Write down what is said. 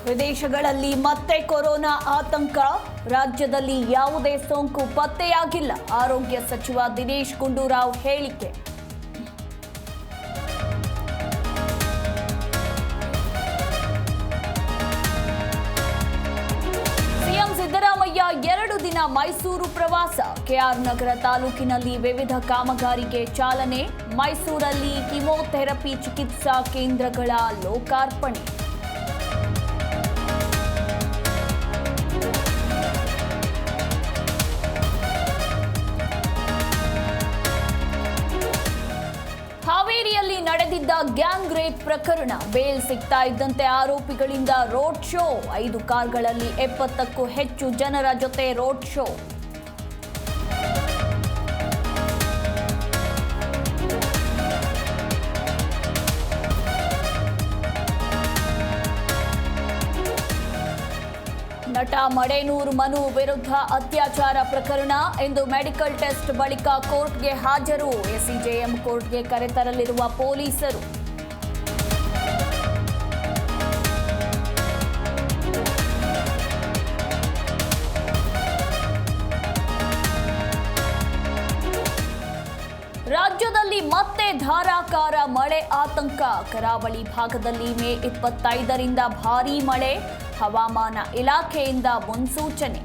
ವಿದೇಶಗಳಲ್ಲಿ ಮತ್ತೆ ಕೊರೋನಾ ಆತಂಕ. ರಾಜ್ಯದಲ್ಲಿ ಯಾವುದೇ ಸೋಂಕು ಪತ್ತೆಯಾಗಿಲ್ಲ. ಆರೋಗ್ಯ ಸಚಿವ ದಿನೇಶ್ ಗುಂಡೂರಾವ್ ಹೇಳಿಕೆ. ಸಿಎಂ ಸಿದ್ದರಾಮಯ್ಯ 2 ದಿನ ಮೈಸೂರು ಪ್ರವಾಸ. ಕೆಆರ್ ನಗರ ತಾಲೂಕಿನಲ್ಲಿ ವಿವಿಧ ಕಾಮಗಾರಿಗೆ ಚಾಲನೆ. ಮೈಸೂರಲ್ಲಿ ಕಿಮೋಥೆರಪಿ ಚಿಕಿತ್ಸಾ ಕೇಂದ್ರಗಳ ಲೋಕಾರ್ಪಣೆ. ಹಾವೇರಿಯಲ್ಲಿ ನಡೆದಿದ್ದ ಗ್ಯಾಂಗ್ ರೇಪ್ ಪ್ರಕರಣ. ಬೇಲ್ ಸಿಗ್ತಾ ಇದ್ದಂತೆ ಆರೋಪಿಗಳಿಂದ ರೋಡ್ ಶೋ. 5 ಕಾರ್ಗಳಲ್ಲಿ 70ಕ್ಕೂ ಹೆಚ್ಚು ಜನರ ಜೊತೆ ರೋಡ್ ಶೋ. ನಟ ಮಡೇನೂರ್ ಮನು ವಿರುದ್ಧ ಅತ್ಯಾಚಾರ ಪ್ರಕರಣ. ಇಂದು ಮೆಡಿಕಲ್ ಟೆಸ್ಟ್ ಬಳಿಕ ಕೋರ್ಟ್ಗೆ ಹಾಜರು. ಎಸಿಜೆಎಂ ಕೋರ್ಟ್ಗೆ ಕರೆತರಲಿರುವ ಪೊಲೀಸರು. ರಾಜ್ಯದಲ್ಲಿ ಮತ್ತೆ ಧಾರಾಕಾರ ಮಳೆ ಆತಂಕ. ಕರಾವಳಿ ಭಾಗದಲ್ಲಿ ಮೇ 25ರಿಂದ ಭಾರೀ ಮಳೆ. ಹವಾಮಾನ ಇಲಾಖೆಯಿಂದ ಮುನ್ಸೂಚನೆ.